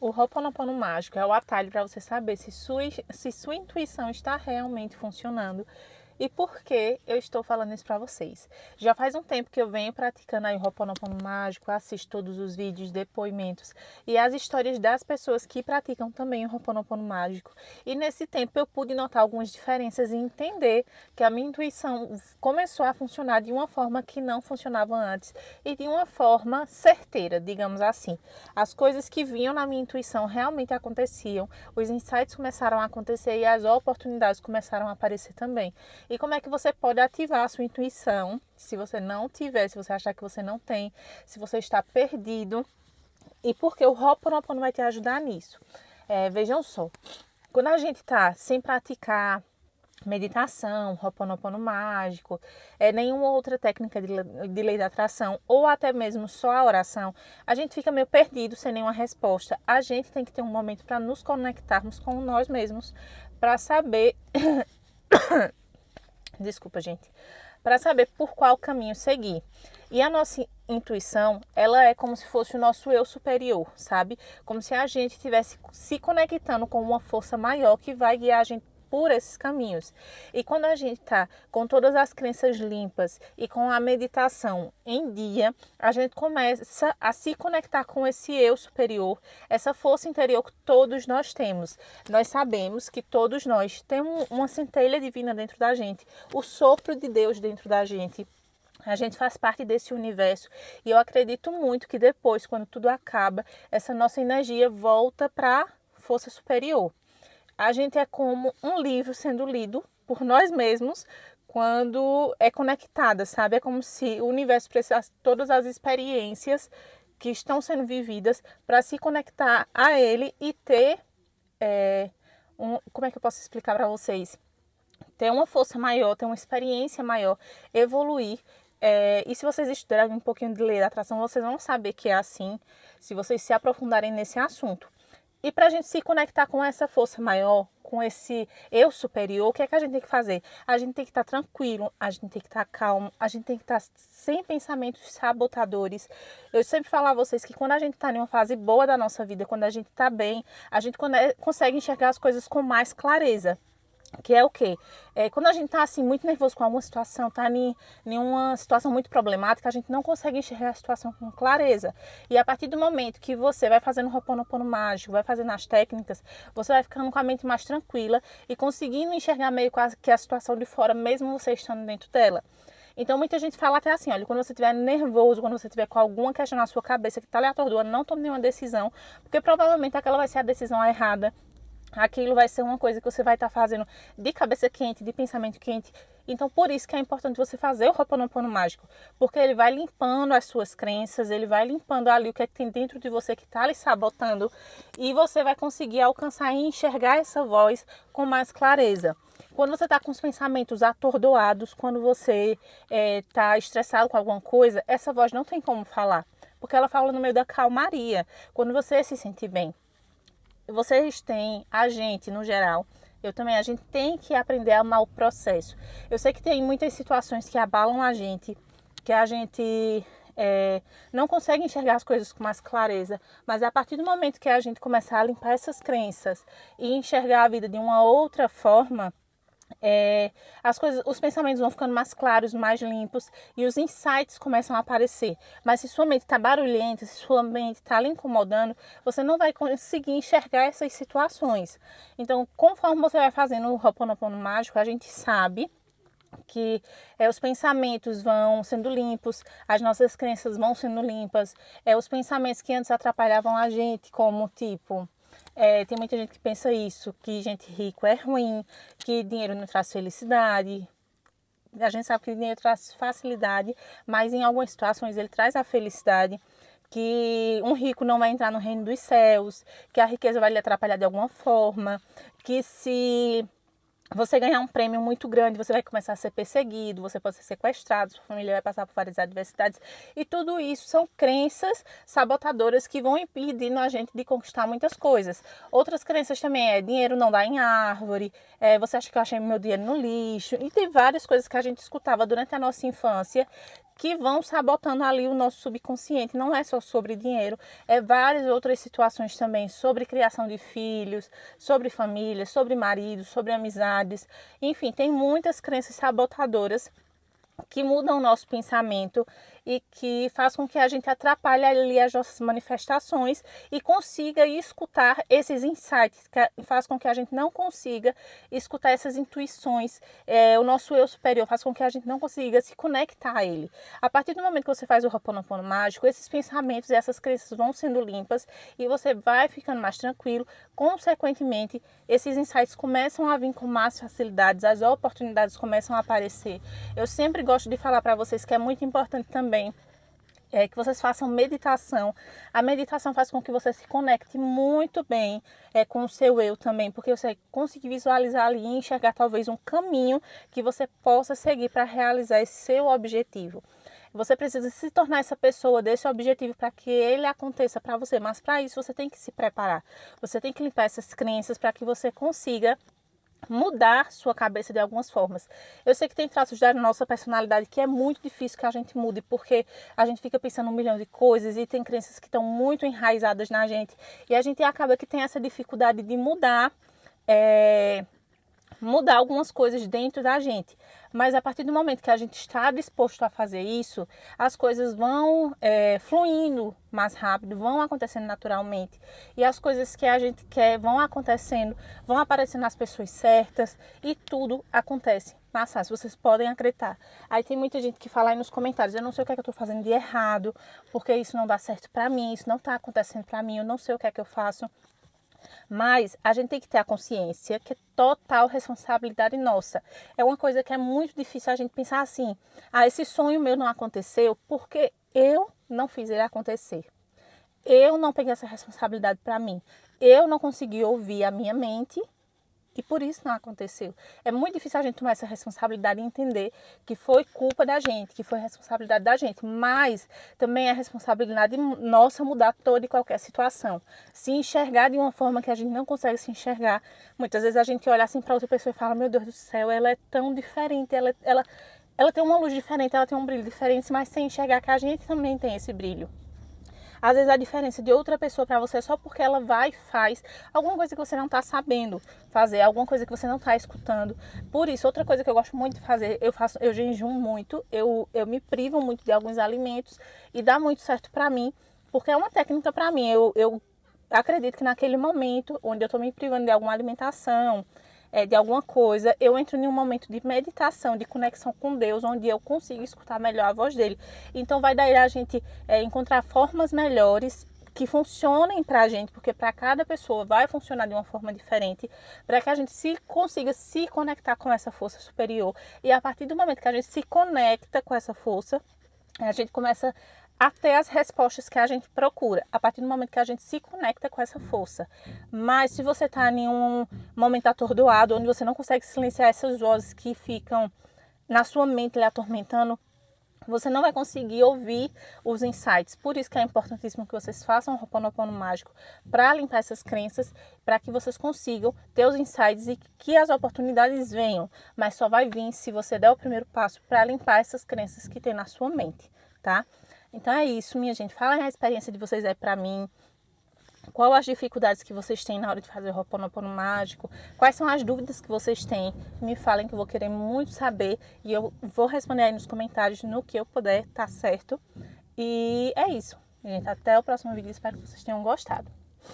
O Ho'oponopono mágico é o atalho para você saber se sua intuição está realmente funcionando. E por que eu estou falando isso para vocês? Já faz um tempo que eu venho praticando aí o Ho'oponopono mágico, assisto todos os vídeos, depoimentos e as histórias das pessoas que praticam também o Ho'oponopono mágico. E nesse tempo eu pude notar algumas diferenças e entender que a minha intuição começou a funcionar de uma forma que não funcionava antes e de uma forma certeira, digamos assim. As coisas que vinham na minha intuição realmente aconteciam, os insights começaram a acontecer e as oportunidades começaram a aparecer também. E como é que você pode ativar a sua intuição, se você não tiver, se você achar que você não tem, se você está perdido, e porque o Ho'oponopono vai te ajudar nisso. Vejam só, quando a gente está sem praticar meditação, Ho'oponopono mágico, nenhuma outra técnica de lei da atração, ou até mesmo só a oração, a gente fica meio perdido, sem nenhuma resposta. A gente tem que ter um momento para nos conectarmos com nós mesmos, para saber... Desculpa, gente. Para saber por qual caminho seguir. E a nossa intuição, ela é como se fosse o nosso eu superior, sabe? Como se a gente estivesse se conectando com uma força maior que vai guiar a gente por esses caminhos. E quando a gente está com todas as crenças limpas e com a meditação em dia, a gente começa a se conectar com esse eu superior, essa força interior que todos nós temos. Nós sabemos que todos nós temos uma centelha divina dentro da gente, o sopro de Deus dentro da gente. A gente faz parte desse universo e eu acredito muito que depois, quando tudo acaba, essa nossa energia volta para a força superior. A gente é como um livro sendo lido por nós mesmos quando é conectada, sabe? É como se o universo precisasse de todas as experiências que estão sendo vividas para se conectar a ele e ter... como é que eu posso explicar para vocês? Ter uma força maior, ter uma experiência maior, evoluir. E se vocês estudarem um pouquinho de lei da atração, vocês vão saber que é assim, se vocês se aprofundarem nesse assunto. E para a gente se conectar com essa força maior, com esse eu superior, o que é que a gente tem que fazer? A gente tem que estar tranquilo, a gente tem que estar calmo, a gente tem que estar sem pensamentos sabotadores. Eu sempre falo a vocês que quando a gente está em uma fase boa da nossa vida, quando a gente está bem, a gente consegue enxergar as coisas com mais clareza. Que é o quê? Quando a gente tá assim muito nervoso com alguma situação, tá em uma situação muito problemática, a gente não consegue enxergar a situação com clareza. E a partir do momento que você vai fazendo o Ho'oponopono mágico, vai fazendo as técnicas, você vai ficando com a mente mais tranquila e conseguindo enxergar meio quase que a situação de fora, mesmo você estando dentro dela. Então muita gente fala até assim, olha, quando você estiver nervoso, quando você estiver com alguma questão na sua cabeça que está lhe atordoando, não tome nenhuma decisão, porque provavelmente aquela vai ser a decisão errada. Aquilo vai ser uma coisa que você vai estar fazendo de cabeça quente, de pensamento quente. Então, por isso que é importante você fazer o Ho'oponopono mágico. Porque ele vai limpando as suas crenças, ele vai limpando ali o que é que tem dentro de você que está lhe sabotando. E você vai conseguir alcançar e enxergar essa voz com mais clareza. Quando você está com os pensamentos atordoados, quando você está estressado com alguma coisa, essa voz não tem como falar. Porque ela fala no meio da calmaria, quando você se sente bem. Vocês têm, a gente no geral, eu também, a gente tem que aprender a amar o processo. Eu sei que tem muitas situações que abalam a gente, que a gente não consegue enxergar as coisas com mais clareza, mas a partir do momento que a gente começar a limpar essas crenças e enxergar a vida de uma outra forma, os pensamentos vão ficando mais claros, mais limpos e os insights começam a aparecer. Mas se sua mente está barulhenta, se sua mente está lhe incomodando, você não vai conseguir enxergar essas situações. Então, conforme você vai fazendo o Ho'oponopono mágico, a gente sabe que os pensamentos vão sendo limpos, as nossas crenças vão sendo limpas, os pensamentos que antes atrapalhavam a gente, como tipo... tem muita gente que pensa isso, que gente rico é ruim, que dinheiro não traz felicidade. A gente sabe que dinheiro traz facilidade, mas em algumas situações ele traz a felicidade. Que um rico não vai entrar no reino dos céus, que a riqueza vai lhe atrapalhar de alguma forma, que se você ganhar um prêmio muito grande, você vai começar a ser perseguido, você pode ser sequestrado, sua família vai passar por várias adversidades. E tudo isso são crenças sabotadoras que vão impedindo a gente de conquistar muitas coisas. Outras crenças também dinheiro não dá em árvore, você acha que eu achei meu dinheiro no lixo. E tem várias coisas que a gente escutava durante a nossa infância que vão sabotando ali o nosso subconsciente. Não é só sobre dinheiro, é várias outras situações também, sobre criação de filhos, sobre família, sobre marido, sobre amizades. Enfim, tem muitas crenças sabotadoras que mudam o nosso pensamento e que faz com que a gente atrapalhe ali as nossas manifestações e consiga escutar esses insights, que faz com que a gente não consiga escutar essas intuições, o nosso eu superior, faz com que a gente não consiga se conectar a ele. A partir do momento que você faz o Ho'oponopono mágico, esses pensamentos e essas crenças vão sendo limpas e você vai ficando mais tranquilo. Consequentemente, esses insights começam a vir com mais facilidades, as oportunidades começam a aparecer. Eu sempre gosto de falar para vocês que é muito importante também que vocês façam meditação. A meditação faz com que você se conecte muito bem com o seu eu também, porque você consegue visualizar ali e enxergar talvez um caminho que você possa seguir para realizar esse seu objetivo. Você precisa se tornar essa pessoa desse objetivo para que ele aconteça para você, mas para isso você tem que se preparar. Você tem que limpar essas crenças para que você consiga mudar sua cabeça de algumas formas. Eu sei que tem traços da nossa personalidade que é muito difícil que a gente mude, porque a gente fica pensando um milhão de coisas e tem crenças que estão muito enraizadas na gente e a gente acaba que tem essa dificuldade de mudar algumas coisas dentro da gente. Mas a partir do momento que a gente está disposto a fazer isso, as coisas vão fluindo mais rápido, vão acontecendo naturalmente. E as coisas que a gente quer vão acontecendo, vão aparecendo as pessoas certas e tudo acontece mais fácil, vocês podem acreditar. Aí tem muita gente que fala aí nos comentários, eu não sei o que é que eu estou fazendo de errado, porque isso não dá certo para mim, isso não está acontecendo para mim, eu não sei o que é que eu faço. Mas a gente tem que ter a consciência que é total responsabilidade nossa. É uma coisa que é muito difícil a gente pensar assim, esse sonho meu não aconteceu porque eu não fiz ele acontecer. Eu não peguei essa responsabilidade para mim. Eu não consegui ouvir a minha mente e por isso não aconteceu. É muito difícil a gente tomar essa responsabilidade e entender que foi culpa da gente, que foi responsabilidade da gente. Mas também é responsabilidade nossa mudar toda e qualquer situação. Se enxergar de uma forma que a gente não consegue se enxergar. Muitas vezes a gente olha assim para outra pessoa e fala, meu Deus do céu, ela é tão diferente, ela tem uma luz diferente, ela tem um brilho diferente, mas sem enxergar que a gente também tem esse brilho. Às vezes a diferença de outra pessoa para você é só porque ela vai e faz alguma coisa que você não está sabendo fazer, alguma coisa que você não está escutando. Por isso, outra coisa que eu gosto muito de fazer, eu jejuo muito, eu me privo muito de alguns alimentos e dá muito certo para mim, porque é uma técnica para mim. Eu acredito que naquele momento onde eu estou me privando de alguma alimentação, de alguma coisa, eu entro em um momento de meditação, de conexão com Deus, onde eu consigo escutar melhor a voz dele. Então vai daí a gente encontrar formas melhores que funcionem para a gente, porque para cada pessoa vai funcionar de uma forma diferente, para que a gente consiga se conectar com essa força superior. E a partir do momento que a gente se conecta com essa força, a gente começa a ter as respostas que a gente procura, a partir do momento que a gente se conecta com essa força. Mas se você está em um momento atordoado, onde você não consegue silenciar essas vozes que ficam na sua mente lhe atormentando, você não vai conseguir ouvir os insights. Por isso que é importantíssimo que vocês façam o Ho'oponopono mágico para limpar essas crenças, para que vocês consigam ter os insights e que as oportunidades venham. Mas só vai vir se você der o primeiro passo para limpar essas crenças que tem na sua mente, tá? Então é isso, minha gente. Falem a experiência de vocês aí pra mim. Quais as dificuldades que vocês têm na hora de fazer o Ho'oponopono mágico? Quais são as dúvidas que vocês têm? Me falem que eu vou querer muito saber. E eu vou responder aí nos comentários no que eu puder, tá certo? E é isso, gente. Até o próximo vídeo. Espero que vocês tenham gostado.